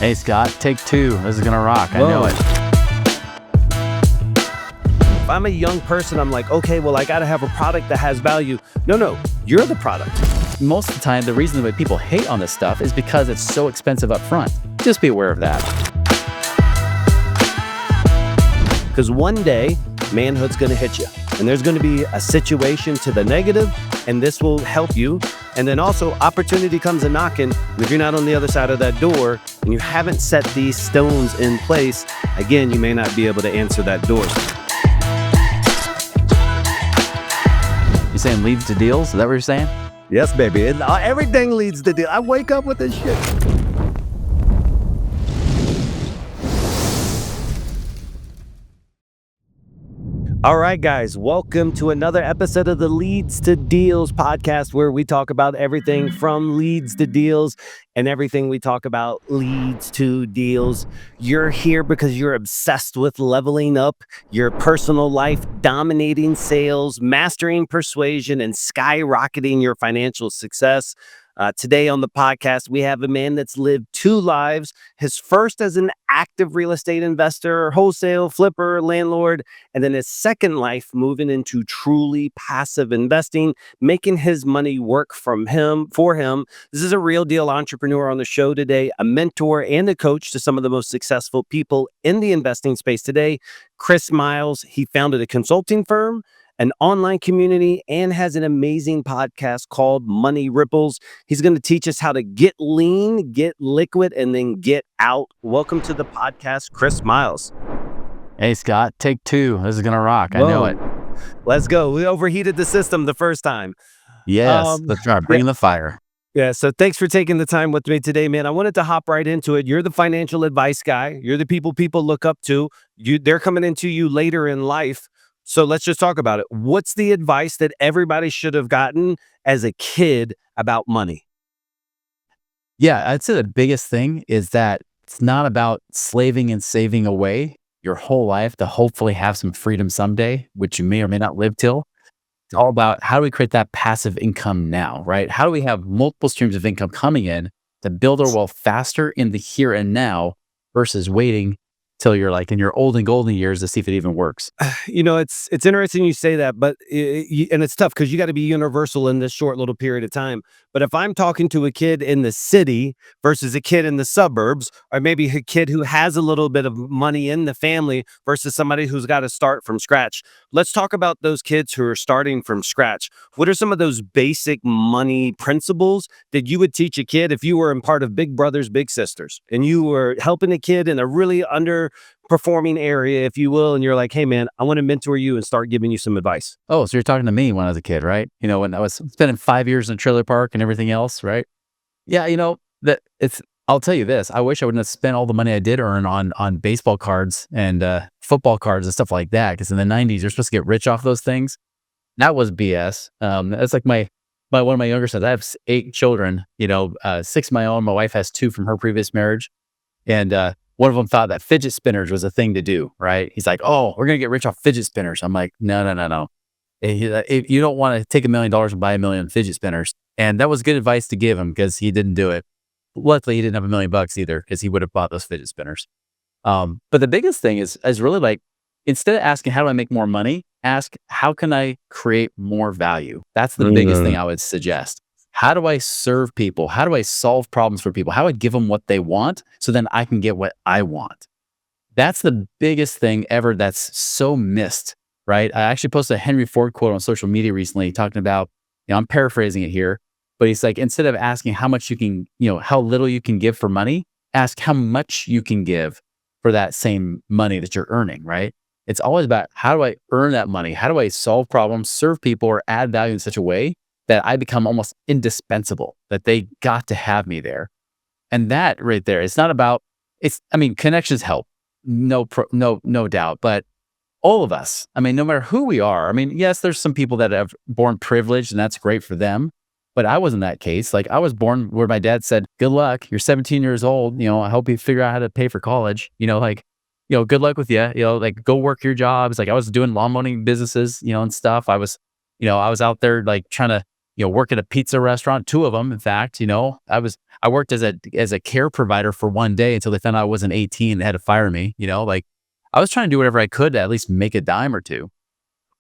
Hey, Scott, take two. This is going to rock. I know it. If I'm a young person, I'm like, okay, well, I got to have a product that has value. No, you're the product. Most of the time, the reason that people hate on this stuff is because it's so expensive up front. Just be aware of that. Because one day, manhood's going to hit you. And there's going to be a situation to the negative, and this will help you. And then also, opportunity comes a knocking. And if you're not on the other side of that door, and you haven't set these stones in place, again, you may not be able to answer that door. You saying leads to deals? Is that what you're saying? Yes, baby. Everything leads to deal. I wake up with this shit. All right, guys, welcome to another episode of the Leads to Deals podcast, where we talk about everything from leads to deals, and everything we talk about leads to deals. You're here because you're obsessed with leveling up your personal life, dominating sales, mastering persuasion, and skyrocketing your financial success. Today on the podcast, we have a man that's lived two lives. His first as an active real estate investor, wholesale, flipper, landlord, and then his second life moving into truly passive investing, making his money work for him. This is a real deal entrepreneur on the show today, a mentor and a coach to some of the most successful people in the investing space today. Chris Miles, he founded a consulting firm, an online community, and has an amazing podcast called Money Ripples. He's going to teach us how to get lean, get liquid, and then get out. Welcome to the podcast, Chris Miles. Hey, Scott, take two. This is going to rock. I know it. Let's go. We overheated the system the first time. Yes, let's try bringing the fire. Yeah, so thanks for taking the time with me today, man. I wanted to hop right into it. You're the financial advice guy. You're the people look up to. They're coming into you later in life. So let's just talk about it. What's the advice that everybody should have gotten as a kid about money? Yeah, I'd say the biggest thing is that it's not about slaving and saving away your whole life to hopefully have some freedom someday, which you may or may not live till. It's all about how do we create that passive income now, right? How do we have multiple streams of income coming in to build our wealth faster in the here and now versus waiting till you're like in your old and golden years to see if it even works. You know, it's interesting you say that, but and it's tough because you got to be universal in this short little period of time. But if I'm talking to a kid in the city versus a kid in the suburbs, or maybe a kid who has a little bit of money in the family versus somebody who's got to start from scratch, let's talk about those kids who are starting from scratch. What are some of those basic money principles that you would teach a kid if you were in part of Big Brothers, Big Sisters, and you were helping a kid in a really underperforming area, if you will, and you're like, hey man, I want to mentor you and start giving you some advice? Oh, so you're talking to me when I was a kid, right? You know, when I was spending 5 years in a trailer park and everything else, right? Yeah, you know, I'll tell you this, I wish I wouldn't have spent all the money I did earn on baseball cards and football cards and stuff like that, because in the 90s, you're supposed to get rich off those things. That was BS. That's like one of my younger sons. I have 8 children, 6 of my own. My wife has 2 from her previous marriage. And one of them thought that fidget spinners was a thing to do, right? He's like, oh, we're going to get rich off fidget spinners. I'm like, no. If you don't want to take $1 million and buy 1 million fidget spinners. And that was good advice to give him because he didn't do it. Luckily, he didn't have $1 million either because he would have bought those fidget spinners. But the biggest thing is really like, instead of asking, how do I make more money? Ask, how can I create more value? That's the biggest thing I would suggest. How do I serve people? How do I solve problems for people? How do I give them what they want so then I can get what I want? That's the biggest thing ever that's so missed, right? I actually posted a Henry Ford quote on social media recently talking about, I'm paraphrasing it here, but he's like, instead of asking how much you can, how little you can give for money, ask how much you can give for that same money that you're earning, right? It's always about, how do I earn that money? How do I solve problems, serve people, or add value in such a way that I become almost indispensable, that they got to have me there? And that right there, it's not about, connections help, no doubt, but all of us, no matter who we are, yes, there's some people that have born privileged and that's great for them, but I wasn't that case. Like, I was born where my dad said, good luck, you're 17 years old, I hope you figure out how to pay for college, good luck with you, go work your jobs. Like, I was doing lawn mowing businesses, and stuff. I was out there like trying to, work at a pizza restaurant, 2 of them. In fact, I was I worked as a care provider for one day until they found out I wasn't 18 and they had to fire me, like I was trying to do whatever I could to at least make a dime or two.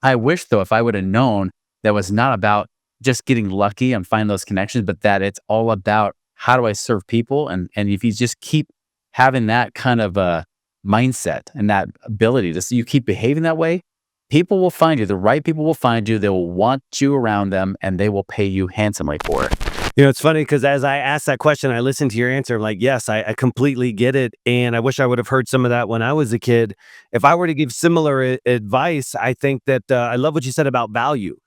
I wish though, if I would have known that was not about just getting lucky and finding those connections, but that it's all about how do I serve people? And if you just keep having that kind of a mindset and that ability to you keep behaving that way, people will find you. The right people will find you. They will want you around them and they will pay you handsomely for it. It's funny because as I asked that question, I listened to your answer. I'm like, yes, I completely get it. And I wish I would have heard some of that when I was a kid. If I were to give similar advice, I think that I love what you said about value.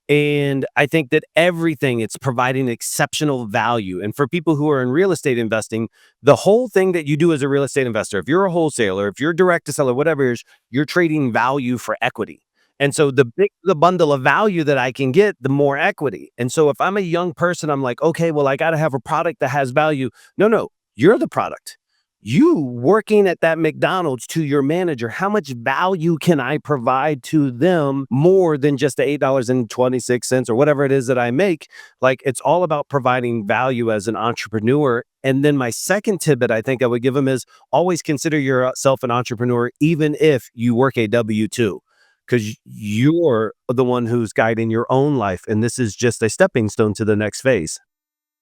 And I think that everything it's providing exceptional value. And for people who are in real estate investing, the whole thing that you do as a real estate investor, if you're a wholesaler, if you're direct to seller, whatever it is, you're trading value for equity. And so the big the bundle of value that I can get, the more equity. And so if I'm a young person, I'm like, okay, well, I got to have a product that has value. No, you're the product. You working at that McDonald's to your manager, how much value can I provide to them more than just the $8.26 or whatever it is that I make? Like it's all about providing value as an entrepreneur. And then my second tidbit I think I would give them is always consider yourself an entrepreneur, even if you work a W-2, because you're the one who's guiding your own life. And this is just a stepping stone to the next phase.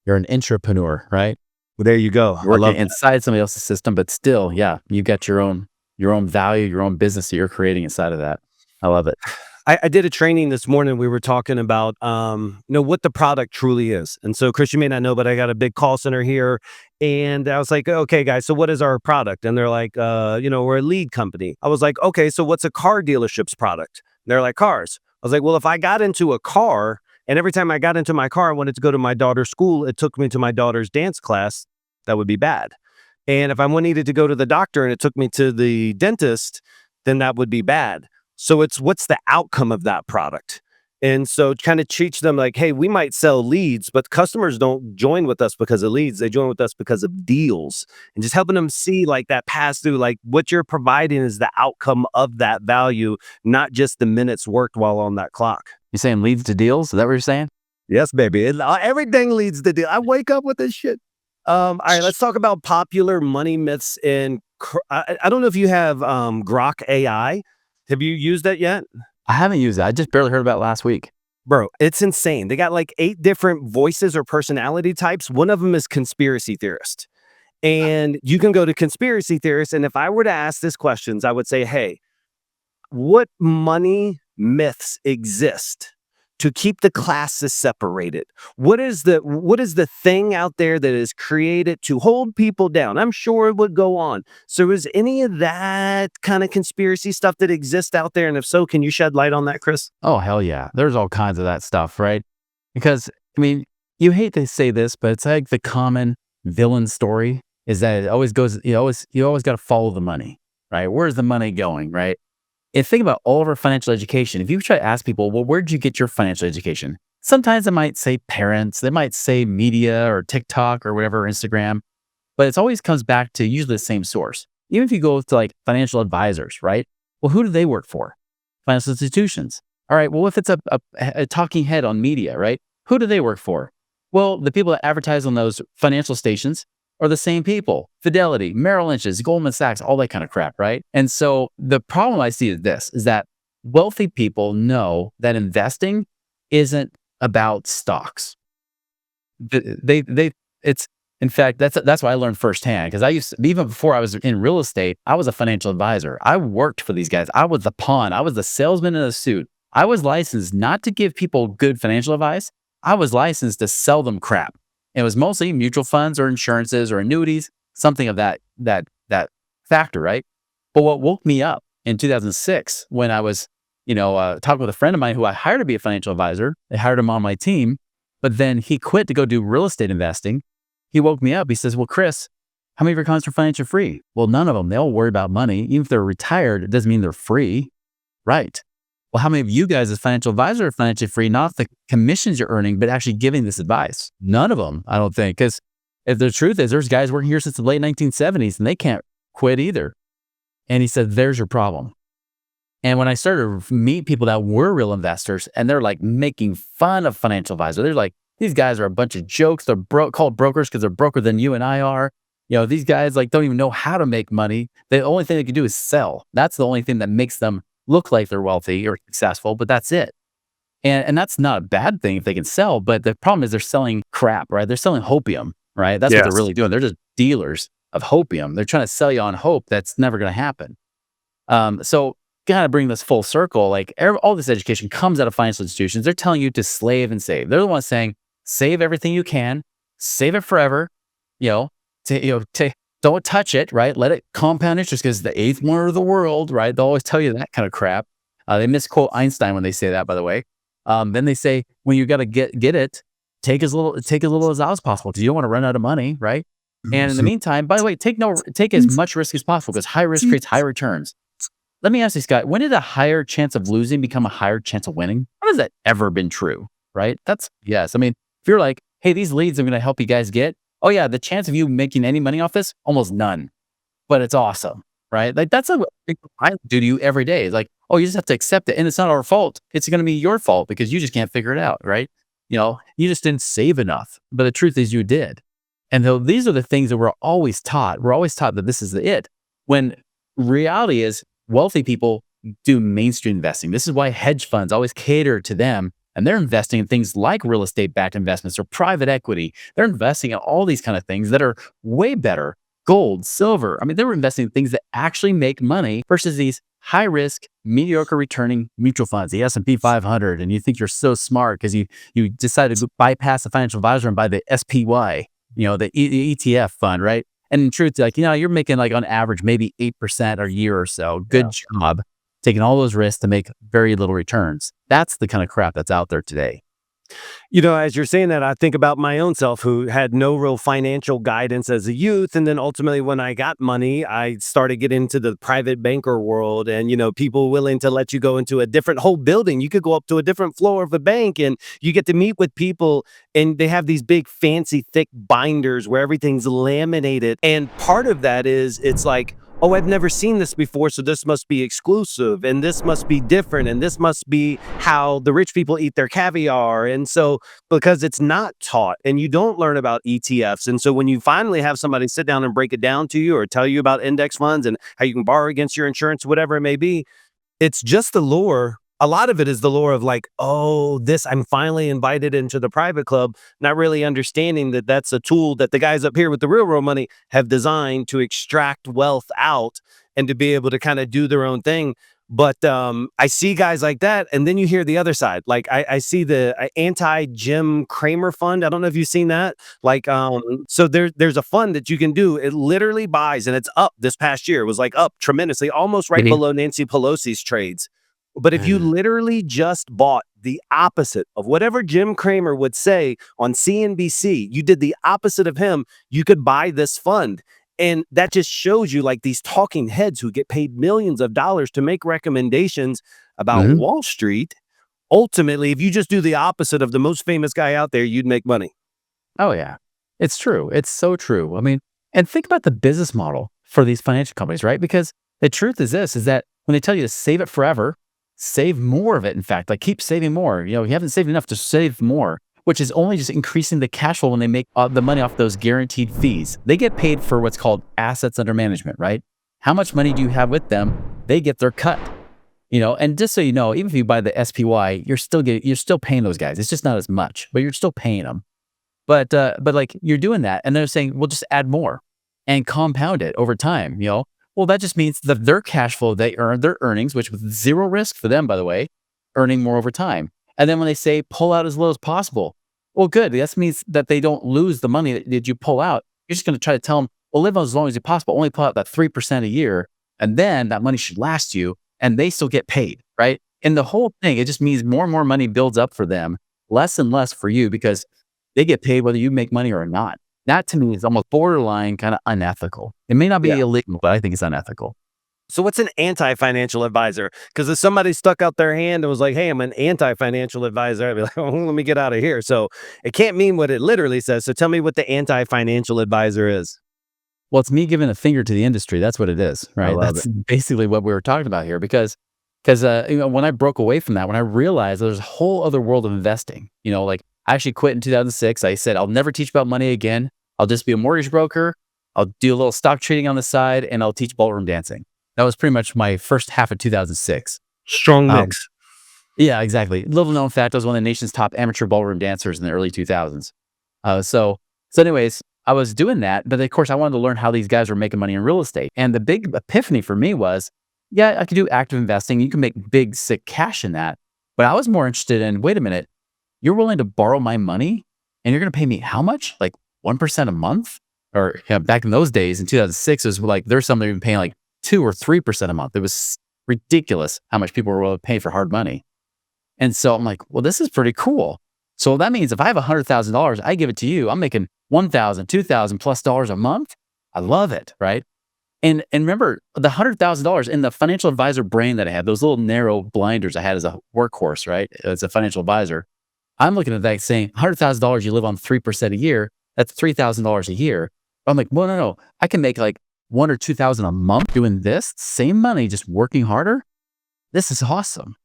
You're an intrapreneur, right? Well, there you go. You're working inside somebody else's system, but still, yeah, you've got your own value, your own business that you're creating inside of that. I love it. I did a training this morning. We were talking about, what the product truly is. And so, Chris, you may not know, but I got a big call center here. And I was like, okay, guys, so what is our product? And they're like, we're a lead company. I was like, okay, so what's a car dealership's product? And they're like, cars. I was like, well, if I got into a car and every time I got into my car, I wanted to go to my daughter's school, it took me to my daughter's dance class, that would be bad. And if I needed to go to the doctor and it took me to the dentist, then that would be bad. So it's what's the outcome of that product? And so kind of teach them like, hey, we might sell leads, but customers don't join with us because of leads. They join with us because of deals. And just helping them see like that pass through, like what you're providing is the outcome of that value, not just the minutes worked while on that clock. You're saying leads to deals? Is that what you're saying? Yes, baby. Everything leads to deal. I wake up with this shit. All right, let's talk about popular money myths. I don't know if you have Grok AI. Have you used that yet? I haven't used it. I just barely heard about it last week. Bro, it's insane. They got like 8 different voices or personality types. One of them is conspiracy theorist. And you can go to conspiracy theorists. And if I were to ask this questions, I would say, hey, what money myths exist to keep the classes separated? What is the thing out there that is created to hold people down? I'm sure it would go on. So is any of that kind of conspiracy stuff that exists out there? And if so, can you shed light on that, Chris? Oh, hell yeah. There's all kinds of that stuff, right? Because, I mean, you hate to say this, but it's like the common villain story is that it always goes, you always got to follow the money, right? Where's the money going, right? And think about all of our financial education. If you try to ask people, well, where did you get your financial education? Sometimes they might say parents, they might say media or TikTok or whatever, Instagram, but it always comes back to usually the same source. Even if you go to like financial advisors, right? Well, who do they work for? Financial institutions. All right, well, if it's a talking head on media, right? Who do they work for? Well, the people that advertise on those financial stations are the same people. Fidelity, Merrill Lynch's, Goldman Sachs, all that kind of crap, right? And so the problem I see is this, is that wealthy people know that investing isn't about stocks. It's in fact, that's what I learned firsthand, because even before I was in real estate, I was a financial advisor. I worked for these guys. I was the pawn. I was the salesman in a suit. I was licensed not to give people good financial advice. I was licensed to sell them crap. It was mostly mutual funds or insurances or annuities, something of that factor, right? But what woke me up in 2006 when I was, talking with a friend of mine who I hired to be a financial advisor. I hired him on my team, but then he quit to go do real estate investing. He woke me up. He says, well, Chris, how many of your clients are financially free? Well, none of them. They all worry about money. Even if they're retired, it doesn't mean they're free. Right. Well, how many of you guys as financial advisor are financially free, not the commissions you're earning, but actually giving this advice? None of them, I don't think. Because if the truth is, there's guys working here since the late 1970s and they can't quit either. And he said, there's your problem. And when I started to meet people that were real investors and they're like making fun of financial advisors, they're like, these guys are a bunch of jokes. They're called brokers because they're broker than you and I are. These guys like don't even know how to make money. The only thing they can do is sell. That's the only thing that makes them look like they're wealthy or successful, but that's it. And that's not a bad thing if they can sell, but the problem is they're selling crap, right? They're selling hopium, right? That's what they're Yes. really doing. They're just dealers of hopium. They're trying to sell you on hope that's never going to happen. So kind of bring this full circle. Like all this education comes out of financial institutions. They're telling you to slave and save. They're the ones saying save everything you can, save it forever. Don't touch it, right? Let it compound interest because the eighth wonder of the world, right? They'll always tell you that kind of crap. They misquote Einstein when they say that, by the way. Then they say when you got to get it, take as little as out as possible because you don't want to run out of money, right? And in the meantime, by the way, take as much risk as possible because high risk creates high returns. Let me ask you, Scott, when did a higher chance of losing become a higher chance of winning? When has that ever been true, right? That's yes. I mean, if you're like, hey, these leads I'm going to help you guys get, oh yeah, the chance of you making any money off this, almost none, but it's awesome, right? Like that's what I do to you every day. It's like, oh, you just have to accept it. And it's not our fault. It's going to be your fault because you just can't figure it out, right? You just didn't save enough. But the truth is you did. And though these are the things that we're always taught. We're always taught that this is it. When reality is wealthy people do mainstream investing. This is why hedge funds always cater to them. And they're investing in things like real estate backed investments or private equity. They're investing in all these kind of things that are way better. Gold, silver. I mean, they were investing in things that actually make money versus these high risk, mediocre returning mutual funds, the S&P 500. And you think you're so smart because you decided to bypass the financial advisor and buy the SPY, the ETF fund, right? And in truth, like, you're making like on average, maybe 8% a year or so. Good job taking all those risks to make very little returns. That's the kind of crap that's out there today. As you're saying that, I think about my own self who had no real financial guidance as a youth. And then ultimately, when I got money, I started getting into the private banker world and, people willing to let you go into a different whole building. You could go up to a different floor of a bank and you get to meet with people and they have these big, fancy, thick binders where everything's laminated. And part of that is it's like, oh, I've never seen this before, so this must be exclusive, and this must be different, and this must be how the rich people eat their caviar. And so, because it's not taught, and you don't learn about ETFs, and so when you finally have somebody sit down and break it down to you or tell you about index funds and how you can borrow against your insurance, whatever it may be, it's just the lure. A lot of it is the lure of like, oh, I'm finally invited into the private club, not really understanding that that's a tool that the guys up here with the real money have designed to extract wealth out and to be able to kind of do their own thing. But I see guys like that. And then you hear the other side. Like I see the anti-Jim Cramer fund. I don't know if you've seen that. Like, so there's a fund that you can do. It literally buys, and it's up this past year. It was like up tremendously, almost right below Nancy Pelosi's trades. But if you literally just bought the opposite of whatever Jim Cramer would say on CNBC, you did the opposite of him, you could buy this fund. And that just shows you like these talking heads who get paid millions of dollars to make recommendations about Wall Street. Ultimately, if you just do the opposite of the most famous guy out there, you'd make money. Oh, yeah. It's true. It's so true. I mean, and think about the business model for these financial companies, right? Because the truth is this, is that when they tell you to save it forever, save more of it. In fact, like keep saving more. You haven't saved enough to save more, which is only just increasing the cash flow when they make the money off those guaranteed fees. They get paid for what's called assets under management, right? How much money do you have with them? They get their cut. And just so you know, even if you buy the SPY, you're still paying those guys. It's just not as much, but you're still paying them. But like you're doing that, and they're saying, we'll just add more and compound it over time. Well, that just means that their cash flow they earn, their earnings, which with zero risk for them, by the way, earning more over time. And then when they say pull out as low as possible, well, good. That means that they don't lose the money that you pull out. You're just going to try to tell them, well, live as long as possible. Only pull out that 3% a year, and then that money should last you, and they still get paid, right? And the whole thing, it just means more and more money builds up for them, less and less for you because they get paid whether you make money or not. That to me is almost borderline kind of unethical. It may not be illegal, but I think it's unethical. So what's an anti-financial advisor? Because if somebody stuck out their hand and was like, hey, I'm an anti-financial advisor, I'd be like, oh, let me get out of here. So it can't mean what it literally says. So tell me what the anti-financial advisor is. Well, it's me giving a finger to the industry. That's what it is, right? That's basically what we were talking about here. Because when I broke away from that, when I realized there's a whole other world of investing, like I actually quit in 2006. I said, I'll never teach about money again. I'll just be a mortgage broker. I'll do a little stock trading on the side, and I'll teach ballroom dancing. That was pretty much my first half of 2006. Strong Um, mix. yeah, exactly. Little known fact, I was one of the nation's top amateur ballroom dancers in the early 2000s. So anyways, I was doing that, but of course I wanted to learn how these guys were making money in real estate. And the big epiphany for me was, yeah, I could do active investing. You can make big, sick cash in that. But I was more interested in, wait a minute, you're willing to borrow my money and you're going to pay me how much? Like 1% a month? Or back in those days in 2006, it was like, there's some that were even paying like 2 or 3% a month. It was ridiculous how much people were willing to pay for hard money. And so I'm like, well, this is pretty cool. So that means if I have $100,000, I give it to you, I'm making $1,000, $2,000 plus dollars a month. I love it, right? And remember the $100,000 in the financial advisor brain that I had, those little narrow blinders I had as a workhorse, right? As a financial advisor, I'm looking at that saying $100,000, you live on 3% a year. That's $3,000 a year. I'm like, well, no, I can make like 1 or 2,000 a month doing this same money, just working harder. This is awesome.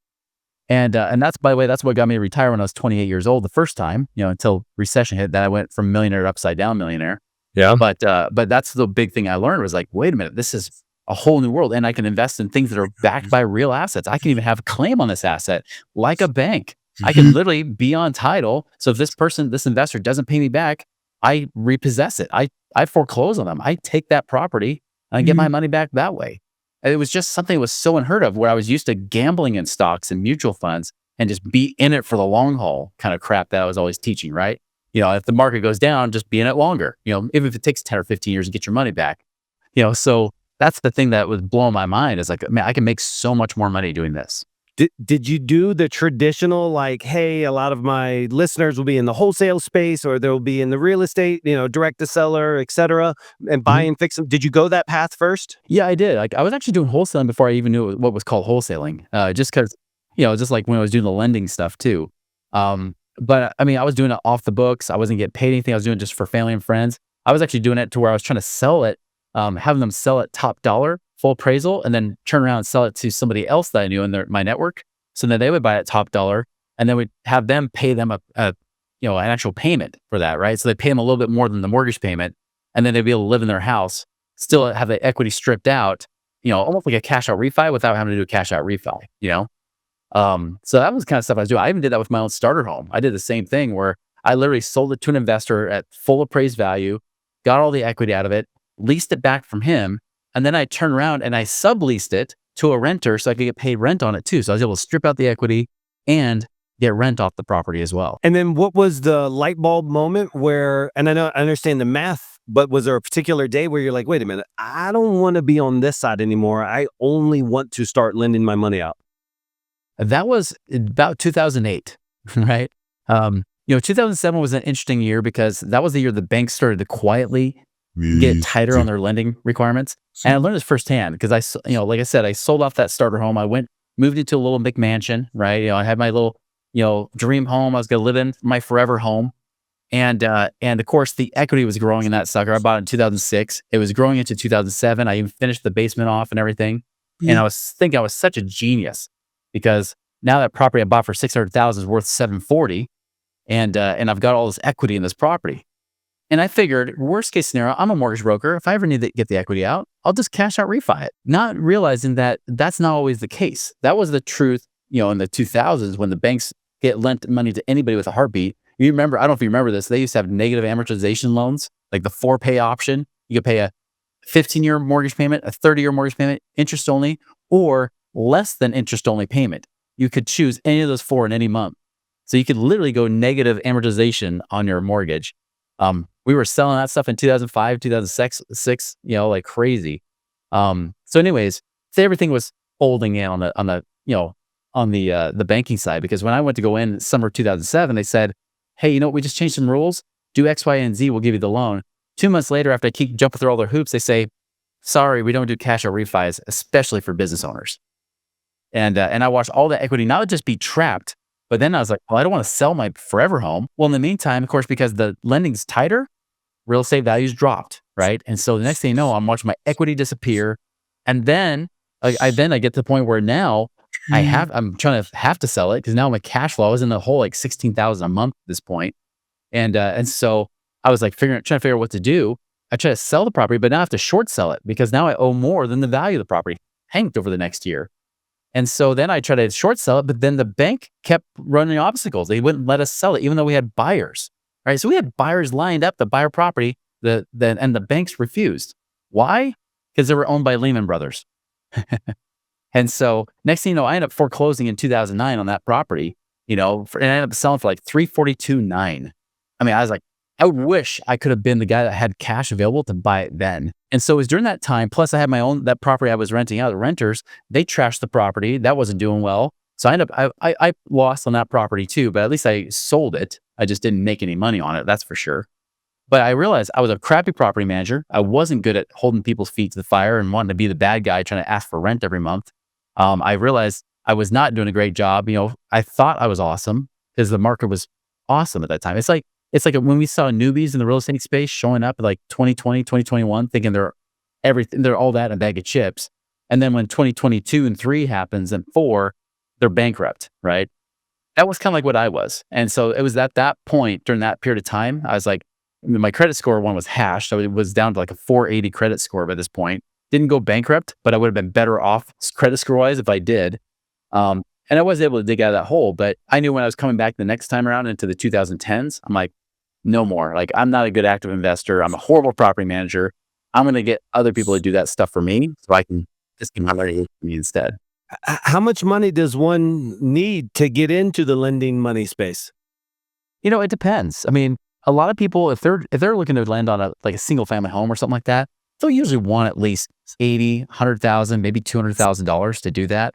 And that's, by the way, that's what got me to retire when I was 28 years old the first time, until recession hit. That I went from millionaire to upside down millionaire. Yeah. But that's the big thing I learned was like, wait a minute, this is a whole new world. And I can invest in things that are backed by real assets. I can even have a claim on this asset like a bank. I can literally be on title. So if this investor doesn't pay me back, I repossess it. I foreclose on them. I take that property and I get my money back that way. And it was just something that was so unheard of, where I was used to gambling in stocks and mutual funds and just be in it for the long haul kind of crap that I was always teaching, right? If the market goes down, just be in it longer, even if it takes 10 or 15 years to get your money back. So that's the thing that was blowing my mind, is like, man, I can make so much more money doing this. Did you do the traditional, like, hey, a lot of my listeners will be in the wholesale space, or they'll be in the real estate, direct to seller, et cetera, and buy and fix them? Did you go that path first? Yeah, I did. Like, I was actually doing wholesaling before I even knew what was called wholesaling. Just because, just like when I was doing the lending stuff too. But I mean, I was doing it off the books. I wasn't getting paid anything. I was doing it just for family and friends. I was actually doing it to where I was trying to sell it, having them sell it top dollar, full appraisal, and then turn around and sell it to somebody else that I knew in my network. So then they would buy it top dollar, and then we'd have them pay them an actual payment for that, right? So they pay them a little bit more than the mortgage payment, and then they'd be able to live in their house, still have the equity stripped out, almost like a cash out refi without having to do a cash out refi, So that was kind of stuff I was doing. I even did that with my own starter home. I did the same thing where I literally sold it to an investor at full appraised value, got all the equity out of it, leased it back from him, and then I turned around and I subleased it to a renter so I could get paid rent on it too. So I was able to strip out the equity and get rent off the property as well. And then what was the light bulb moment where, and I understand the math, but was there a particular day where you're like, wait a minute, I don't want to be on this side anymore. I only want to start lending my money out? That was about 2008, right? 2007 was an interesting year because that was the year the banks started to quietly get tighter on their lending requirements. And I learned this firsthand because like I said, I sold off that starter home. I moved into a little McMansion, right? I had my little, dream home. I was going to live in my forever home. And of course the equity was growing in that sucker. I bought it in 2006. It was growing into 2007. I even finished the basement off and everything. And I was thinking I was such a genius because now that property I bought for $600,000 is worth $740. And I've got all this equity in this property. And I figured, worst case scenario, I'm a mortgage broker. If I ever need to get the equity out, I'll just cash out refi it. Not realizing that that's not always the case. That was the truth, in the 2000s when the banks lent money to anybody with a heartbeat. You remember, I don't know if you remember this, they used to have negative amortization loans, like the 4-pay option. You could pay a 15-year mortgage payment, a 30-year mortgage payment, interest only, or less than interest only payment. You could choose any of those 4 in any month. So you could literally go negative amortization on your mortgage. We were selling that stuff in 2005, 2006, like crazy. So anyways, so everything was folding in on the banking side, because when I went to go in summer 2007, they said, hey, we just changed some rules. Do X, Y, and Z. We'll give you the loan. 2 months later, after I keep jumping through all their hoops, they say, sorry, we don't do cash out refis, especially for business owners. And I watched all the equity not just be trapped, but then I was like, well, I don't want to sell my forever home. Well, in the meantime, of course, because the lending's tighter, real estate values dropped, right? And so the next thing you know, I'm watching my equity disappear. And then I get to the point where now I'm trying to have to sell it because now my cash flow is in the whole like 16,000 a month at this point. And so I was like trying to figure out what to do. I try to sell the property, but now I have to short sell it because now I owe more than the value of the property tanked over the next year. And so then I tried to short sell it, but then the bank kept running obstacles. They wouldn't let us sell it, even though we had buyers. Right. So we had buyers lined up to buy our property, and the banks refused. Why? Because they were owned by Lehman Brothers. And so next thing you know, I ended up foreclosing in 2009 on that property, and I ended up selling for like 342.9. I mean, I was like, I wish I could have been the guy that had cash available to buy it then. And so it was during that time, plus I had that property I was renting out. The renters, they trashed the property. That wasn't doing well. So I lost on that property too, but at least I sold it. I just didn't make any money on it. That's for sure. But I realized I was a crappy property manager. I wasn't good at holding people's feet to the fire and wanting to be the bad guy trying to ask for rent every month. I realized I was not doing a great job. I thought I was awesome because the market was awesome at that time. It's like when we saw newbies in the real estate space showing up like 2020, 2021, thinking they're everything, they're all that in a bag of chips. And then when 2022 and 3 happens and 4, they're bankrupt, right? That was kind of like what I was. And so it was at that point during that period of time, I was like, my credit score was hashed. So it was down to like a 480 credit score by this point. Didn't go bankrupt, but I would have been better off credit score wise if I did. And I was able to dig out of that hole, but I knew when I was coming back the next time around into the 2010s, I'm like, no more. Like, I'm not a good active investor. I'm a horrible property manager. I'm going to get other people to do that stuff for me so I can just get my money for me instead. How much money does one need to get into the lending money space? It depends. I mean, a lot of people, if they're looking to land on a single family home or something like that, they'll usually want at least 80, 100,000, maybe $200,000 to do that.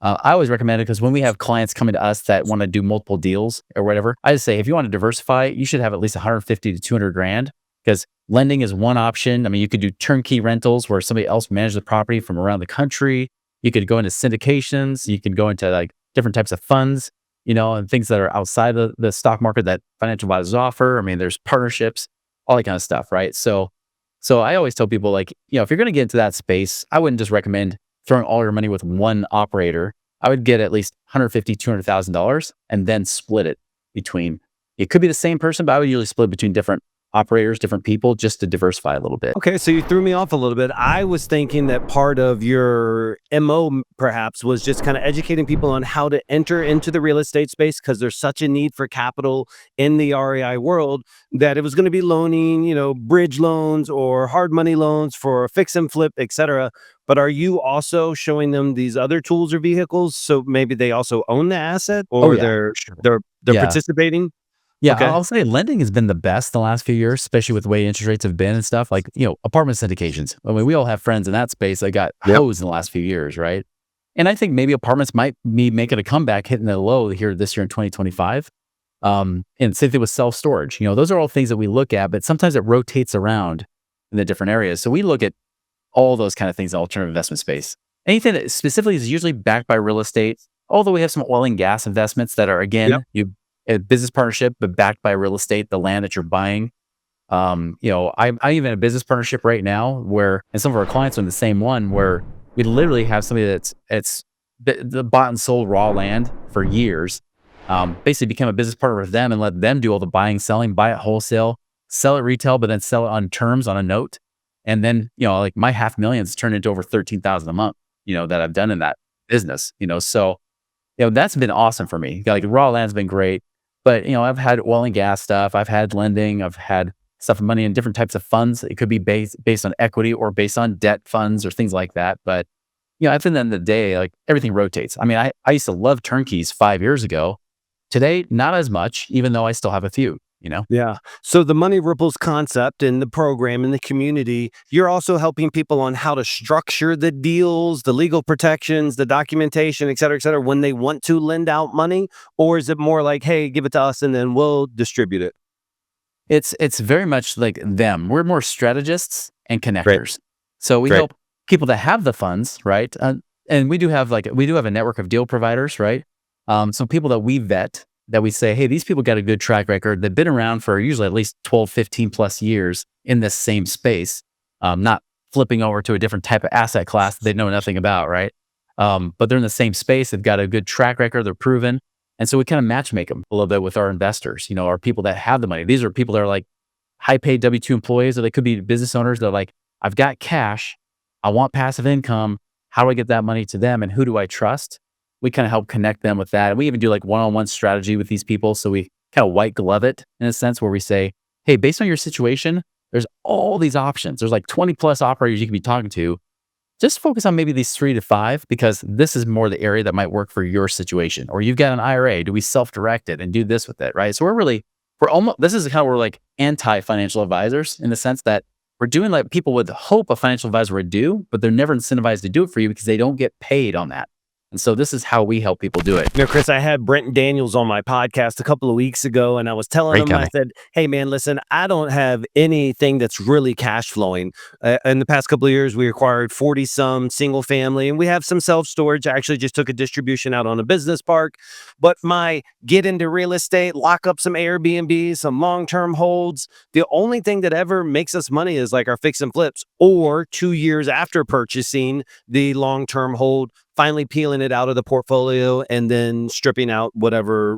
I always recommend it because when we have clients coming to us that want to do multiple deals or whatever, I just say, if you want to diversify, you should have at least 150 to 200 grand because lending is one option. I mean, you could do turnkey rentals where somebody else manages the property from around the country. You could go into syndications. You can go into like different types of funds, and things that are outside of the stock market that financial advisors offer. I mean, there's partnerships, all that kind of stuff, right? So I always tell people if you're going to get into that space, I wouldn't just recommend throwing all your money with one operator. I would get at least $150,000, $200,000 and then split it between, it could be the same person, but I would usually split between different operators, different people, just to diversify a little bit. Okay, so you threw me off a little bit. I was thinking that part of your MO perhaps was just kind of educating people on how to enter into the real estate space because there's such a need for capital in the REI world that it was going to be loaning, bridge loans or hard money loans for fix and flip, etc. But are you also showing them these other tools or vehicles so maybe they also own the asset or Yeah, sure. they're Yeah. participating? Yeah, Okay. I'll say lending has been the best the last few years, especially with the way interest rates have been and stuff. Like, apartment syndications. I mean, we all have friends in that space that got Yep. hosed in the last few years, right? And I think maybe apartments might be making a comeback, hitting the low here this year in 2025. And same thing with self-storage. Those are all things that we look at, but sometimes it rotates around in the different areas. So we look at all those kind of things in the alternative investment space. Anything that specifically is usually backed by real estate, although we have some oil and gas investments that are, again, Yep. a business partnership, but backed by real estate, the land that you're buying. I'm even in a business partnership right now and some of our clients are in the same one where we literally have somebody it's the bought and sold raw land for years. Basically become a business partner with them and let them do all the buying, selling, buy it wholesale, sell it retail, but then sell it on terms on a note. And then, like my $500,000's turned into over 13,000 a month, that I've done in that business, so, that's been awesome for me. Like raw land's been great. But, I've had oil and gas stuff. I've had lending. I've had stuff, money in different types of funds. It could be based on equity or based on debt funds or things like that. But, at the end of the day, like everything rotates. I mean, I used to love turnkeys 5 years ago. Today, not as much, even though I still have a few, Yeah. So the Money Ripples concept in the program, in the community, you're also helping people on how to structure the deals, the legal protections, the documentation, et cetera, when they want to lend out money? Or is it more like, hey, give it to us and then we'll distribute it? It's very much like them. We're more strategists and Great. connectors. So we Great. help people that have the funds, right? And we do have a network of deal providers, right? So people that we vet, that we say, hey, these people got a good track record. They've been around for usually at least 12, 15 plus years in this same space, not flipping over to a different type of asset class that they know nothing about, right? but they're in the same space. They've got a good track record. They're proven. And so we kind of match make them a little bit with our investors, our people that have the money. These are people that are like high paid W-2 employees, or they could be business owners. They're like, I've got cash. I want passive income. How do I get that money to them? And who do I trust? We kind of help connect them with that. And we even do like one-on-one strategy with these people. So we kind of white glove it in a sense where we say, hey, based on your situation, there's all these options. There's like 20 plus operators you can be talking to. Just focus on maybe these 3 to 5 because this is more the area that might work for your situation. Or you've got an IRA. Do we self-direct it and do this with it, right? So we're almost, this is how we're like anti-financial advisors in the sense that we're doing like people would hope a financial advisor would do, but they're never incentivized to do it for you because they don't get paid on that. And so this is how we help people do it. Chris, I had Brent Daniels on my podcast a couple of weeks ago, and I was telling Great him, guy. I said, hey, man, listen, I don't have anything that's really cash flowing. In the past couple of years, we acquired 40 some single family, and we have some self storage. I actually just took a distribution out on a business park. But my get into real estate, lock up some Airbnb, some long term holds, the only thing that ever makes us money is like our fix and flips, or 2 years after purchasing the long term hold, finally peeling it out of the portfolio and then stripping out whatever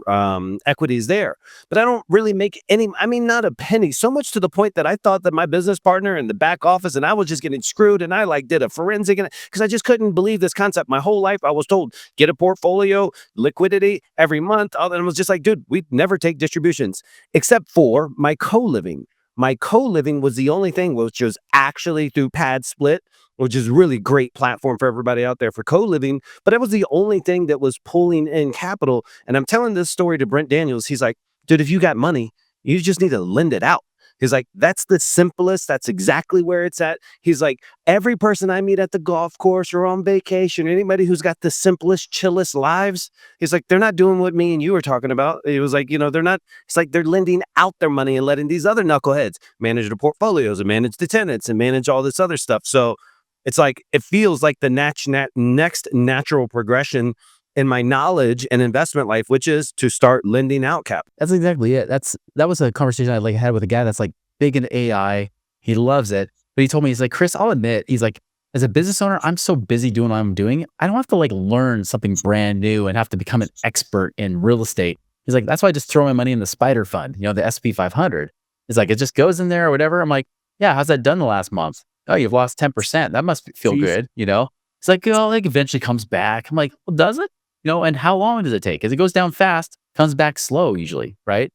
equity is there. But I don't really make any, I mean, not a penny, so much to the point that I thought that my business partner in the back office and I was just getting screwed. And I like did a forensic because I just couldn't believe this concept. My whole life I was told, get a portfolio, liquidity every month. And I was just like, dude, we never take distributions except for my co-living. My co-living was the only thing which was actually through Pad Split, which is really great platform for everybody out there for co-living. But that was the only thing that was pulling in capital. And I'm telling this story to Brent Daniels. He's like, dude, if you got money, you just need to lend it out. He's like, that's the simplest. That's exactly where it's at. He's like, every person I meet at the golf course or on vacation, anybody who's got the simplest, chillest lives, he's like, they're not doing what me and you were talking about. He was like, they're not, it's like they're lending out their money and letting these other knuckleheads manage the portfolios and manage the tenants and manage all this other stuff. So it's like, it feels like the next natural progression in my knowledge and investment life, which is to start lending out cap. That's exactly it. That was a conversation I had with a guy that's like big into AI. He loves it. But he told me, he's like, Chris, I'll admit, he's like, as a business owner, I'm so busy doing what I'm doing. I don't have to like learn something brand new and have to become an expert in real estate. He's like, that's why I just throw my money in the spider fund, the SP 500. He's like, it just goes in there or whatever. I'm like, yeah, how's that done the last month? Oh, you've lost 10%. That must feel Jeez. good, It's like, oh, like eventually comes back. I'm like, well, does it? And how long does it take? Because it goes down fast, comes back slow usually, right?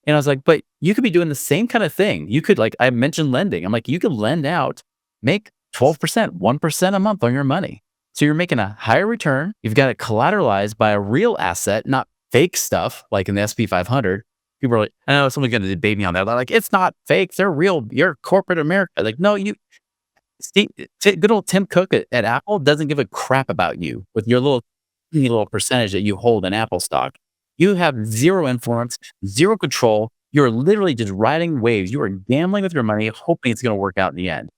And I was like, but you could be doing the same kind of thing. You could, like I mentioned lending. I'm like, you could lend out, make 12%, 1% a month on your money. So you're making a higher return. You've got it collateralized by a real asset, not fake stuff like in the SP 500. People are like, I know someone's going to debate me on that. They're like, it's not fake. They're real. You're corporate America. Like, no, good old Tim Cook at Apple doesn't give a crap about you with your little percentage that you hold in Apple stock. You have zero influence, zero control. You're literally just riding waves. You are gambling with your money, hoping it's going to work out in the end.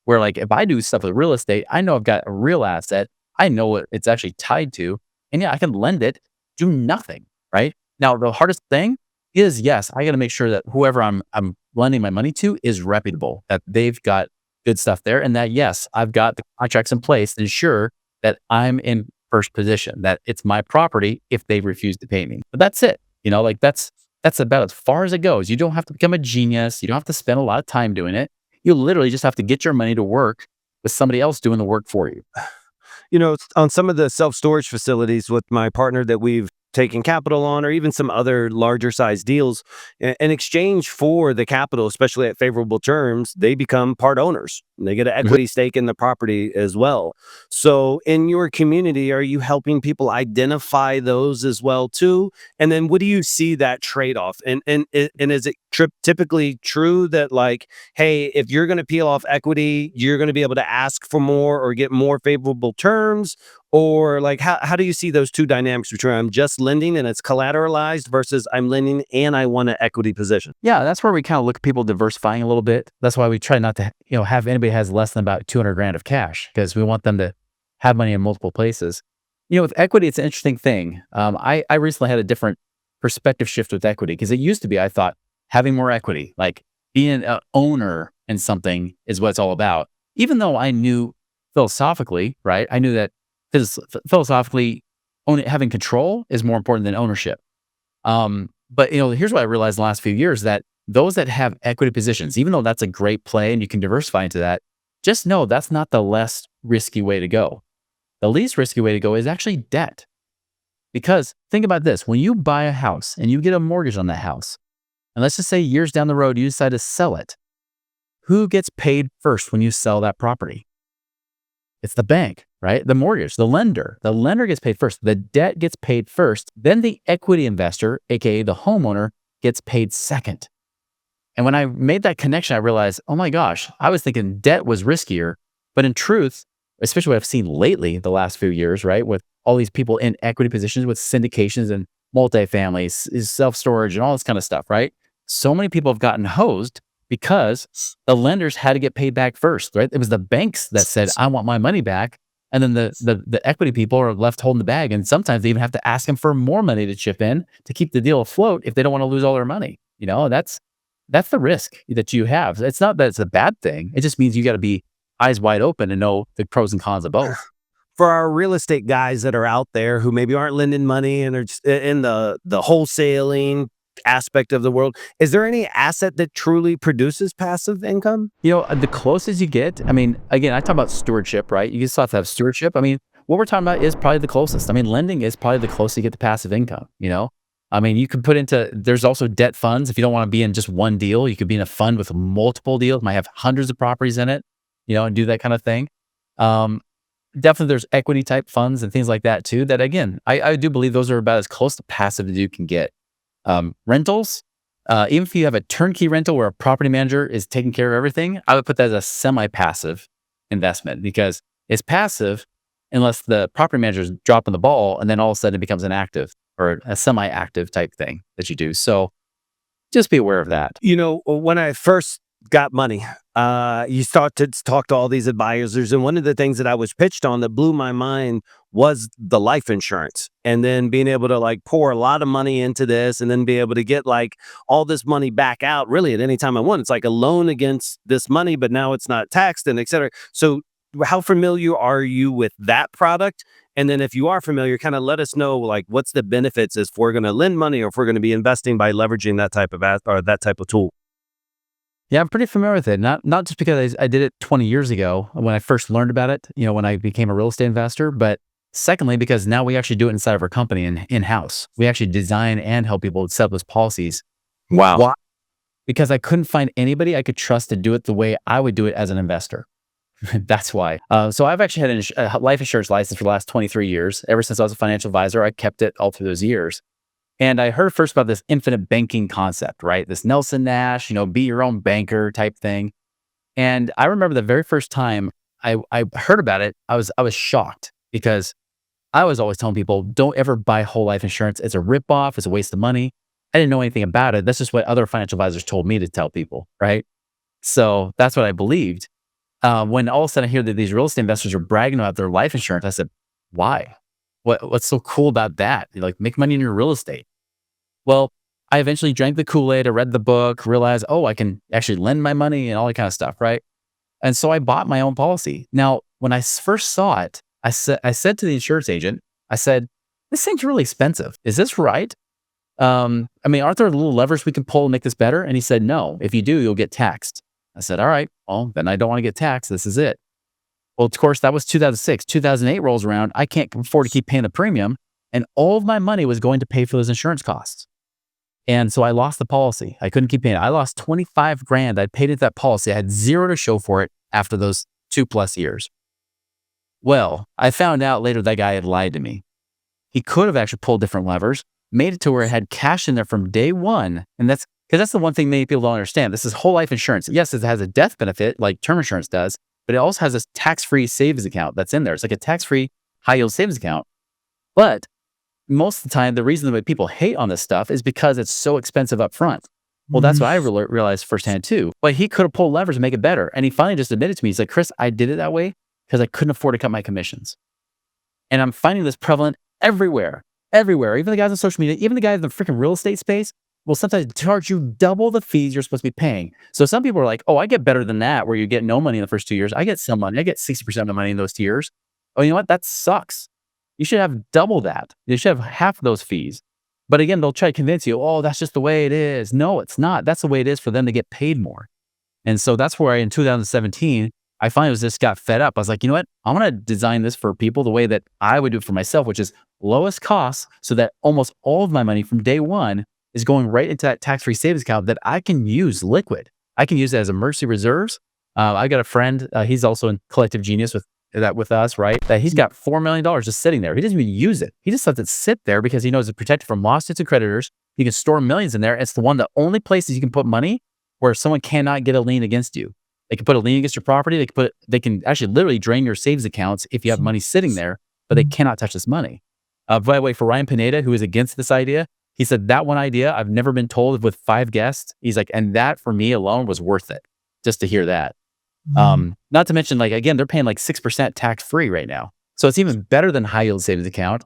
Where like, if I do stuff with real estate, I know I've got a real asset. I know what it's actually tied to. And yeah, I can lend it, do nothing, right? Now, the hardest thing is, yes, I got to make sure that whoever I'm lending my money to is reputable, that they've got good stuff there. And that, yes, I've got the contracts in place to ensure that I'm in first position, that it's my property if they refuse to pay me. But that's it. Like that's about as far as it goes. You don't have to become a genius. You don't have to spend a lot of time doing it. You literally just have to get your money to work with somebody else doing the work for you. On some of the self-storage facilities with my partner that we've taken capital on, or even some other larger size deals, in exchange for the capital, especially at favorable terms, they become part owners. They get an equity stake in the property as well. So in your community, are you helping people identify those as well too? And then what do you see that trade-off? And is it typically true that like, hey, if you're going to peel off equity, you're going to be able to ask for more or get more favorable terms? Or like, how do you see those two dynamics between I'm just lending and it's collateralized versus I'm lending and I want an equity position? Yeah, that's where we kind of look at people diversifying a little bit. That's why we try not to, have anybody has less than about 200 grand of cash, because we want them to have money in multiple places. With equity, it's an interesting thing. I recently had a different perspective shift with equity, because it used to be, I thought having more equity, like being an owner in something is what it's all about. Even though I knew philosophically, right? I knew that philosophically, having control is more important than ownership. But here's what I realized in the last few years, that those that have equity positions, even though that's a great play and you can diversify into that, just know that's not the less risky way to go. The least risky way to go is actually debt. Because think about this, when you buy a house and you get a mortgage on that house, and let's just say years down the road, you decide to sell it, who gets paid first when you sell that property? It's the bank, right? The mortgage, the lender. The lender gets paid first. The debt gets paid first. Then the equity investor, AKA the homeowner, gets paid second. And when I made that connection, I realized, oh my gosh, I was thinking debt was riskier. But in truth, especially what I've seen lately, the last few years, right? With all these people in equity positions with syndications and multifamilies, self-storage and all this kind of stuff, right? So many people have gotten hosed because the lenders had to get paid back first, right? It was the banks that said, I want my money back. And then the equity people are left holding the bag. And sometimes they even have to ask them for more money to chip in to keep the deal afloat if they don't want to lose all their money. That's the risk that you have. It's not that it's a bad thing. It just means you got to be eyes wide open and know the pros and cons of both. For our real estate guys that are out there who maybe aren't lending money and are just in the wholesaling aspect of the world, is there any asset that truly produces passive income? The closest you get, again, I talk about stewardship, right? You still have to have stewardship. What we're talking about is probably the closest. Lending is probably the closest you get to passive income, you could there's also debt funds. If you don't want to be in just one deal, you could be in a fund with multiple deals, might have hundreds of properties in it, and do that kind of thing. Definitely there's equity type funds and things like that too, that again, I do believe those are about as close to passive as you can get. Rentals, even if you have a turnkey rental where a property manager is taking care of everything, I would put that as a semi-passive investment, because it's passive unless the property manager is dropping the ball and then all of a sudden it becomes an active or a semi-active type thing that you do. So just be aware of that. When I first got money, you start to talk to all these advisors, and one of the things that I was pitched on that blew my mind was the life insurance, and then being able to pour a lot of money into this and then be able to get all this money back out really at any time I want. It's like a loan against this money, but now it's not taxed and et cetera. So how familiar are you with that product? And then if you are familiar, kind of let us know what's the benefits if we're going to lend money or if we're going to be investing by leveraging that type of that type of tool. Yeah, I'm pretty familiar with it. Not just because I did it 20 years ago when I first learned about it, when I became a real estate investor, but secondly, because now we actually do it inside of our company and in-house. We actually design and help people set up those policies. Wow. Why? Because I couldn't find anybody I could trust to do it the way I would do it as an investor. That's why. So I've actually had a life insurance license for the last 23 years. Ever since I was a financial advisor, I kept it all through those years. And I heard first about this infinite banking concept, right? This Nelson Nash, be your own banker type thing. And I remember the very first time I heard about it, I was shocked, because I was always telling people, don't ever buy whole life insurance. It's a ripoff. It's a waste of money. I didn't know anything about it. That's just what other financial advisors told me to tell people, right? So that's what I believed. When all of a sudden I hear that these real estate investors are bragging about their life insurance, I said, why? What's so cool about that? Make money in your real estate. Well, I eventually drank the Kool-Aid. I read the book, realized, I can actually lend my money and all that kind of stuff, right? And so I bought my own policy. Now, when I first saw it, I said to the insurance agent, I said, this seems really expensive. Is this right? Aren't there little levers we can pull and make this better? And he said, no, if you do, you'll get taxed. I said, all right, well, then I don't want to get taxed. This is it. Well, of course, that was 2006. 2008 rolls around. I can't afford to keep paying the premium. And all of my money was going to pay for those insurance costs. And so I lost the policy. I couldn't keep paying it. I lost 25 grand. I'd paid into that policy. I had zero to show for it after those 2+ years. Well, I found out later that guy had lied to me. He could have actually pulled different levers, made it to where it had cash in there from day one. And that's because that's the one thing many people don't understand. This is whole life insurance. Yes, it has a death benefit like term insurance does, but it also has this tax-free savings account that's in there. It's like a tax-free high yield savings account. But most of the time, the reason that people hate on this stuff is because it's so expensive up front. Well, that's what I realized firsthand too. But he could have pulled levers to make it better. And he finally just admitted to me, he's like, Chris, I did it that way because I couldn't afford to cut my commissions. And I'm finding this prevalent everywhere. Even the guys on social media, even the guys in the freaking real estate space will sometimes charge you double the fees you're supposed to be paying. So some people are like, I get better than that, where you get no money in the first 2 years. I get some money. I get 60% of the money in those 2 years. Oh, you know what? That sucks. You should have double that. You should have half of those fees. But again, they'll try to convince you, oh, that's just the way it is. No, it's not. That's the way it is for them to get paid more. And so that's where in 2017, I finally just got fed up. I was like, you know what? I'm going to design this for people the way that I would do it for myself, which is lowest cost, so that almost all of my money from day one is going right into that tax-free savings account that I can use liquid. I can use it as emergency reserves. I got a friend, he's also in Collective Genius with us, right? That he's got $4 million just sitting there. He doesn't even use it. He just lets it sit there because he knows it's protected from lawsuits and creditors. You can store millions in there. It's the only places you can put money where someone cannot get a lien against you. They can put a lien against your property. They can actually literally drain your savings accounts if you have money sitting there, but they cannot touch this money. By the way, for Ryan Pineda, who is against this idea, he said that one idea I've never been told with 5 guests. He's like, and that for me alone was worth it just to hear that. Not to mention, like, again, they're paying like 6% tax free right now. So it's even better than high yield savings account.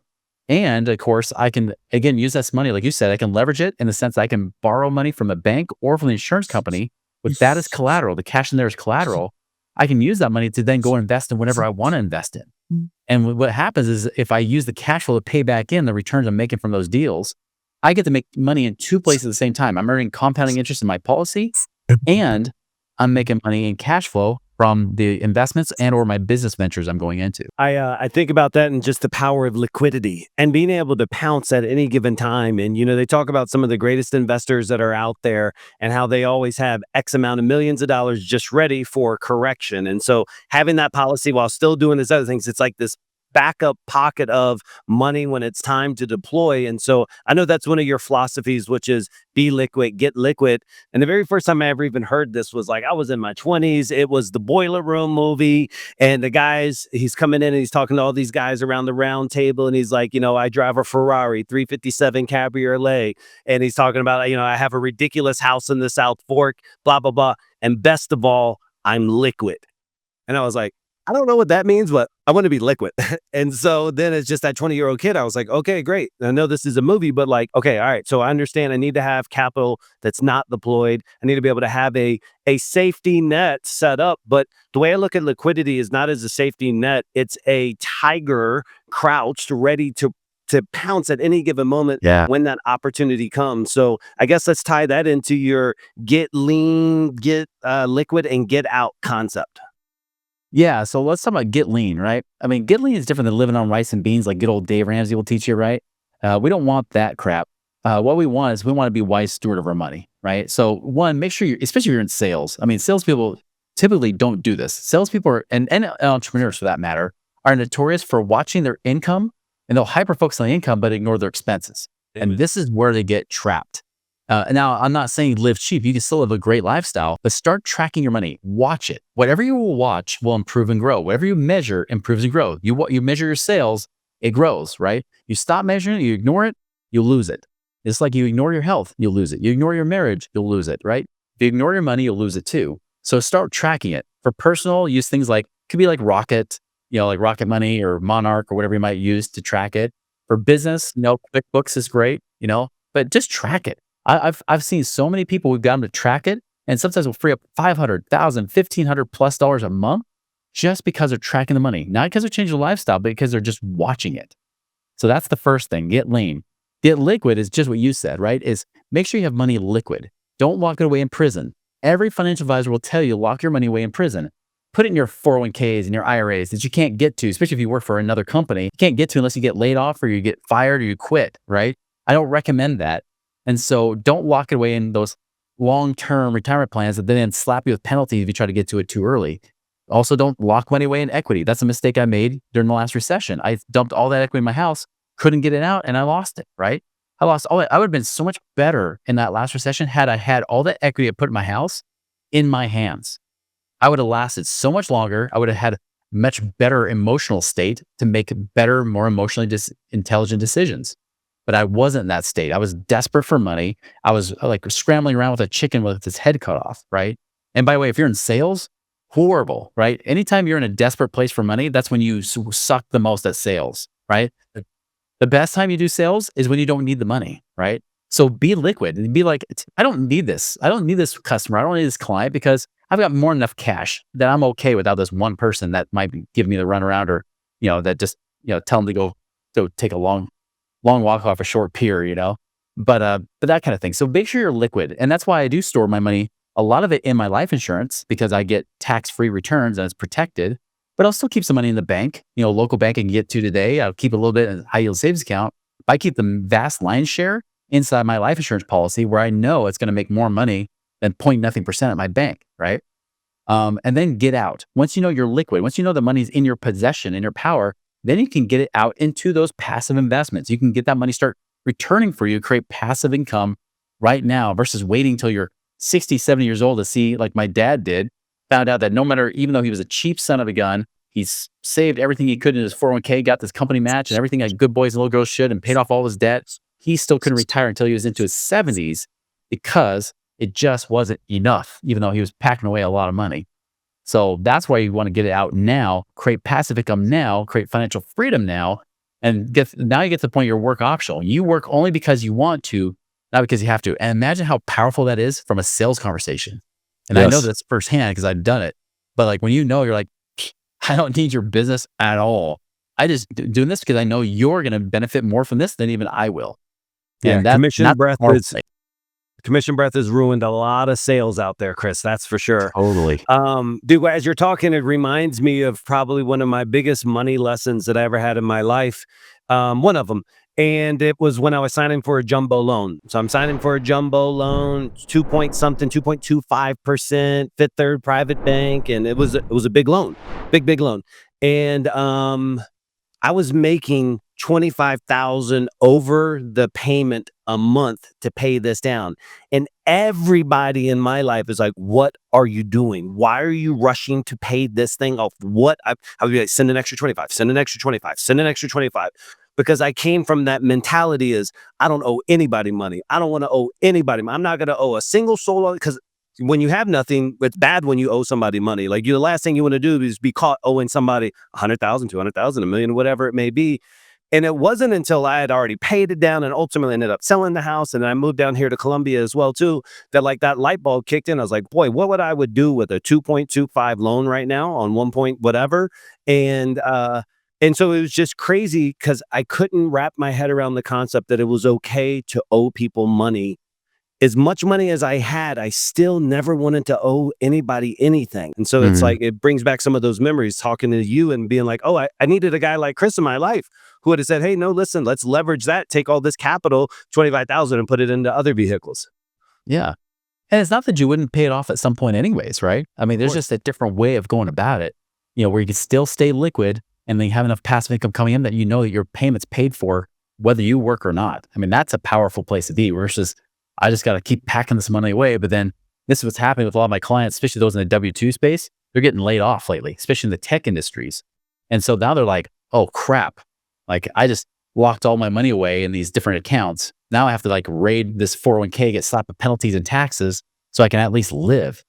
And of course, I can, again, use this money. Like you said, I can leverage it in the sense that I can borrow money from a bank or from the insurance company with that as collateral. The cash in there is collateral. I can use that money to then go invest in whatever I want to invest in. And what happens is if I use the cash flow to pay back in the returns I'm making from those deals, I get to make money in 2 places at the same time. I'm earning compounding interest in my policy, and I'm making money in cash flow from the investments and or my business ventures I'm going into. I think about that and just the power of liquidity and being able to pounce at any given time. And, they talk about some of the greatest investors that are out there and how they always have X amount of millions of dollars just ready for correction. And so having that policy while still doing these other things, it's like this backup pocket of money when it's time to deploy. And so I know that's one of your philosophies, which is be liquid, get liquid. And the very first time I ever even heard this was like, I was in my 20s. It was the Boiler Room movie. And he's coming in and he's talking to all these guys around the round table. And he's like, I drive a Ferrari 357 Cabriolet. And he's talking about, I have a ridiculous house in the South Fork, blah, blah, blah. And best of all, I'm liquid. And I was like, I don't know what that means, but I want to be liquid. And so then it's just that 20-year-old kid. I was like, okay, great. I know this is a movie, but like, okay, all right. So I understand I need to have capital that's not deployed. I need to be able to have a safety net set up. But the way I look at liquidity is not as a safety net. It's a tiger crouched, ready to pounce at any given moment when that opportunity comes. So I guess let's tie that into your get lean, get liquid, and get out concept. Yeah, so let's talk about get lean, right? I mean, get lean is different than living on rice and beans like good old Dave Ramsey will teach you, right? We don't want that crap. What we want to be wise steward of our money, right? So one, make sure especially if you're in sales. I mean, salespeople typically don't do this. Salespeople and entrepreneurs for that matter are notorious for watching their income, and they'll hyper focus on the income but ignore their expenses. And this is where they get trapped. Now, I'm not saying live cheap. You can still live a great lifestyle, but start tracking your money. Watch it. Whatever you will watch will improve and grow. Whatever you measure improves and grows. You measure your sales, it grows, right? You stop measuring it, you ignore it, you lose it. It's like you ignore your health, you'll lose it. You ignore your marriage, you'll lose it, right? If you ignore your money, you'll lose it too. So start tracking it. For personal, use things like, could be like Rocket, like Rocket Money or Monarch or whatever you might use to track it. For business, QuickBooks is great, but just track it. I've seen so many people, we've got them to track it, and sometimes we'll free up $500, $1,000, $1,500+ a month just because they're tracking the money. Not because they're changing their lifestyle, but because they're just watching it. So that's the first thing, get lean. Get liquid is just what you said, right? Is make sure you have money liquid. Don't lock it away in prison. Every financial advisor will tell you lock your money away in prison. Put it in your 401ks and your IRAs that you can't get to, especially if you work for another company. You can't get to unless you get laid off or you get fired or you quit, right? I don't recommend that. And so don't lock it away in those long-term retirement plans that then slap you with penalties if you try to get to it too early. Also, don't lock money away in equity. That's a mistake I made during the last recession. I dumped all that equity in my house, couldn't get it out, and I lost it, right? I lost all that. I would have been so much better in that last recession had I had all that equity I put in my house in my hands. I would have lasted so much longer. I would have had a much better emotional state to make better, more emotionally intelligent decisions. But I wasn't in that state. I was desperate for money. I was like scrambling around with a chicken with its head cut off, right? And by the way, if you're in sales, horrible, right? Anytime you're in a desperate place for money, that's when you suck the most at sales, right? The best time you do sales is when you don't need the money, right? So be liquid and be like, I don't need this. I don't need this customer. I don't need this client because I've got more than enough cash that I'm okay without this one person that might give me the runaround or, that just, tell them to go go take a long walk off a short pier, but that kind of thing. So make sure you're liquid. And that's why I do store my money, a lot of it in my life insurance, because I get tax-free returns and it's protected, but I'll still keep some money in the bank, local bank I can get to today. I'll keep a little bit in a high yield savings account. But I keep the vast lion's share inside my life insurance policy where I know it's going to make more money than point nothing percent at my bank. Right. And then get out. Once you know you're liquid, once you know the money's in your possession, in your power, then you can get it out into those passive investments. You can get that money start returning for you, create passive income right now versus waiting until you're 60, 70 years old to see, like my dad did, found out that no matter, even though he was a cheap son of a gun, he's saved everything he could in his 401k, got this company match and everything like good boys and little girls should, and paid off all his debt. He still couldn't retire until he was into his 70s because it just wasn't enough, even though he was packing away a lot of money. So that's why you want to get it out now, create passive income now, create financial freedom now, and now you get to the point you're work optional. You work only because you want to, not because you have to. And imagine how powerful that is from a sales conversation. And I know that's firsthand because I've done it. But like when you're like, I don't need your business at all. I just doing this because I know you're going to benefit more from this than even I will. Yeah, and commission breath has ruined a lot of sales out there, Chris. That's for sure. Totally. Dude, as you're talking, it reminds me of probably one of my biggest money lessons that I ever had in my life. One of them. And it was when I was signing for a jumbo loan. So I'm signing for a jumbo loan, 2.25%, Fifth Third Private Bank. And it was a big loan, big loan. And I was making $25,000 over the payment a month to pay this down. And everybody in my life is like, what are you doing? Why are you rushing to pay this thing off? I would be like, send an extra 25, send an extra 25, send an extra 25. Because I came from that mentality is, I don't owe anybody money. I don't want to owe anybody. I'm not going to owe a single soul, because when you have nothing, it's bad when you owe somebody money. Like the last thing you want to do is be caught owing somebody 100,000, 200,000, a million, whatever it may be. And it wasn't until I had already paid it down and ultimately ended up selling the house, and I moved down here to Columbia as well too, that like that light bulb kicked in. I was like, boy, what would I would do with a 2.25 loan right now on 1 point whatever. And so it was just crazy because I couldn't wrap my head around the concept that it was okay to owe people money. As much money as I had, I still never wanted to owe anybody anything. And so it's like, it brings back some of those memories talking to you and being like, oh, I needed a guy like Chris in my life who would have said, hey, no, listen, let's leverage that, take all this capital, 25,000, and put it into other vehicles. Yeah. And it's not that you wouldn't pay it off at some point anyways, right? I mean, there's just a different way of going about it, where you can still stay liquid and then you have enough passive income coming in that you know that your payment's paid for whether you work or not. I mean, that's a powerful place to be versus I just got to keep packing this money away. But then this is what's happening with a lot of my clients, especially those in the W-2 space. They're getting laid off lately, especially in the tech industries. And so now they're like, oh crap. Like I just locked all my money away in these different accounts. Now I have to like raid this 401k, get slapped with penalties and taxes so I can at least live.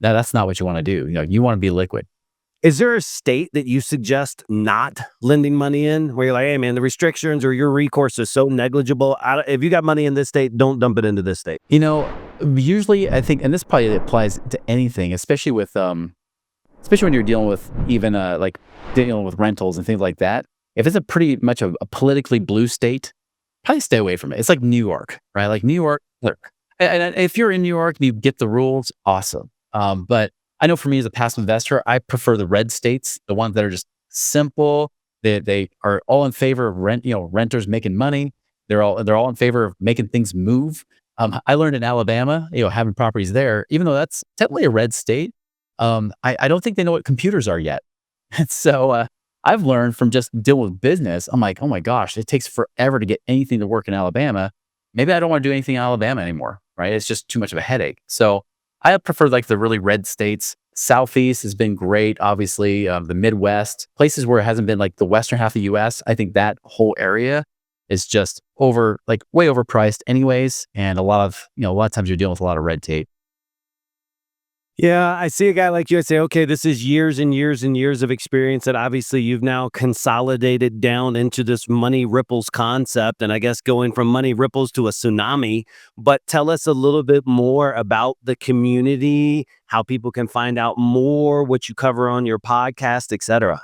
Now that's not what you want to do. You want to be liquid. Is there a state that you suggest not lending money in where you're like, hey man, the restrictions or your recourse is so negligible. If you got money in this state, don't dump it into this state. Usually I think, and this probably applies to anything, especially when you're dealing with even like dealing with rentals and things like that. If it's a pretty much a politically blue state, probably stay away from it. It's like New York, right? Like New York. And if you're in New York and you get the rules, awesome. But I know for me as a passive investor, I prefer the red states, the ones that are just simple. They are all in favor of renters making money. They're all in favor of making things move. I learned in Alabama, having properties there, even though that's technically a red state, I don't think they know what computers are yet. And so I've learned from just dealing with business. I'm like, oh my gosh, it takes forever to get anything to work in Alabama. Maybe I don't want to do anything in Alabama anymore, right? It's just too much of a headache. So I prefer like the really red states. Southeast has been great, obviously. The Midwest, places where it hasn't been like the western half of the US. I think that whole area is just way overpriced anyways. And a lot of times you're dealing with a lot of red tape. Yeah, I see a guy like you. I say, okay, this is years and years and years of experience that obviously you've now consolidated down into this money ripples concept. And I guess going from money ripples to a tsunami. But tell us a little bit more about the community, how people can find out more, what you cover on your podcast, etc.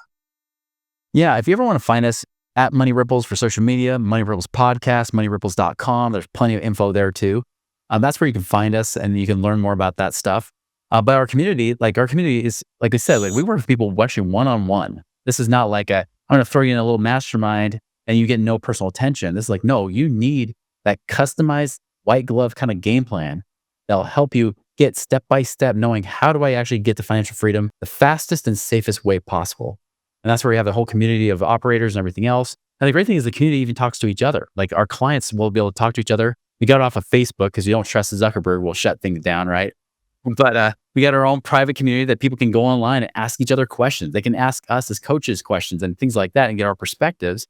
Yeah, if you ever want to find us at Money Ripples for social media, Money Ripples podcast, moneyripples.com. There's plenty of info there too. That's where you can find us and you can learn more about that stuff. But our community is, like I said, like we work with people actually one-on-one. This is not like I'm going to throw you in a little mastermind and you get no personal attention. This is like, no, you need that customized white glove kind of game plan that'll help you get step by step knowing how do I actually get to financial freedom the fastest and safest way possible. And that's where we have the whole community of operators and everything else. And the great thing is the community even talks to each other. Like our clients will be able to talk to each other. We got it off of Facebook because you don't trust Zuckerberg will shut things down, right? But we got our own private community that people can go online and ask each other questions. They can ask us as coaches questions and things like that and get our perspectives.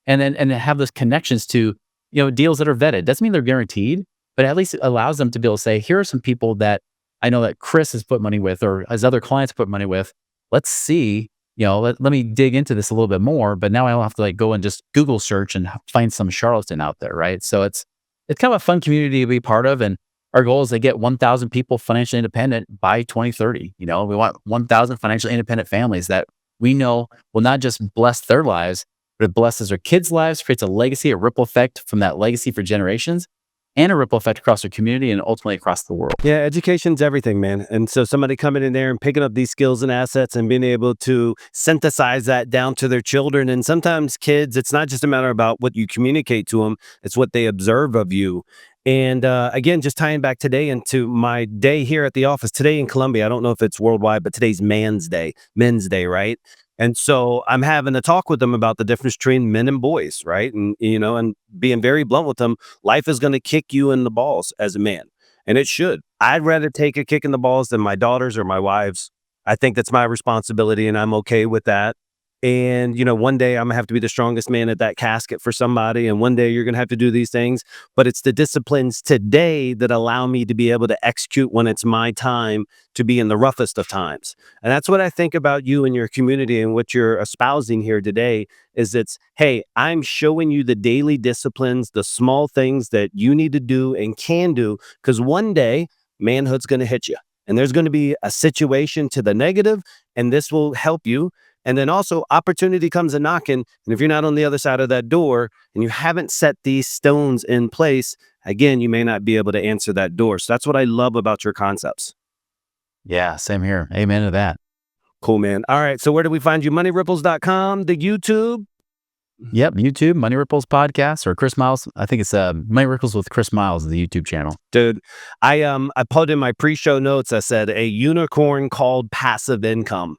And then have those connections to, deals that are vetted. Doesn't mean they're guaranteed, but at least it allows them to be able to say, here are some people that I know that Chris has put money with or his other clients put money with. Let's see, let me dig into this a little bit more. But now I don't have to like go and just Google search and find some charlatan out there, right? So it's kind of a fun community to be part of. And our goal is to get 1,000 people financially independent by 2030. We want 1,000 financially independent families that we know will not just bless their lives, but it blesses their kids' lives, creates a legacy, a ripple effect from that legacy for generations, and a ripple effect across our community and ultimately across the world. Yeah, education's everything, man. And so somebody coming in there and picking up these skills and assets and being able to synthesize that down to their children. And sometimes kids, it's not just a matter about what you communicate to them, it's what they observe of you. And again, just tying back today into my day here at the office today in Colombia. I don't know if it's worldwide, but today's men's day, right? And so I'm having a talk with them about the difference between men and boys, right? And and being very blunt with them, life is going to kick you in the balls as a man, and it should. I'd rather take a kick in the balls than my daughters or my wives. I think that's my responsibility, and I'm okay with that. And one day I'm gonna have to be the strongest man at that casket for somebody, and one day you're gonna have to do these things. But it's the disciplines today that allow me to be able to execute when it's my time to be in the roughest of times. And that's what I think about you and your community and what you're espousing here today is hey, I'm showing you the daily disciplines, the small things that you need to do and can do, because one day manhood's gonna hit you. And there's going to be a situation to the negative, and this will help you. And then also opportunity comes a knocking. And if you're not on the other side of that door and you haven't set these stones in place, again, you may not be able to answer that door. So that's what I love about your concepts. Yeah, same here. Amen to that. Cool, man. All right. So where do we find you? MoneyRipples.com, the YouTube. Yep, YouTube, Money Ripples podcast, or Chris Miles. I think it's Money Ripples with Chris Miles, the YouTube channel. Dude, I put in my pre-show notes, I said a unicorn called passive income.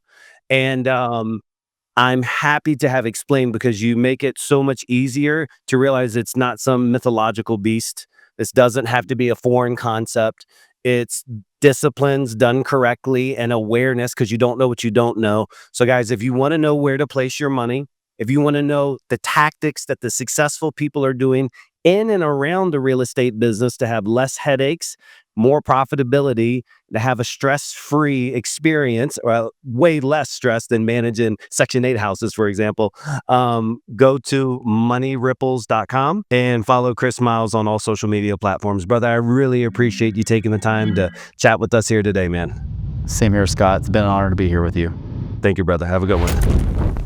And I'm happy to have explained, because you make it so much easier to realize it's not some mythological beast. This doesn't have to be a foreign concept. It's disciplines done correctly and awareness, because you don't know what you don't know. So guys, if you want to know where to place your money, if you want to know the tactics that the successful people are doing in and around the real estate business to have less headaches, more profitability, to have a stress-free experience, or way less stress than managing Section 8 houses, for example, go to moneyripples.com and follow Chris Miles on all social media platforms. Brother, I really appreciate you taking the time to chat with us here today, man. Same here, Scott. It's been an honor to be here with you. Thank you, brother. Have a good one.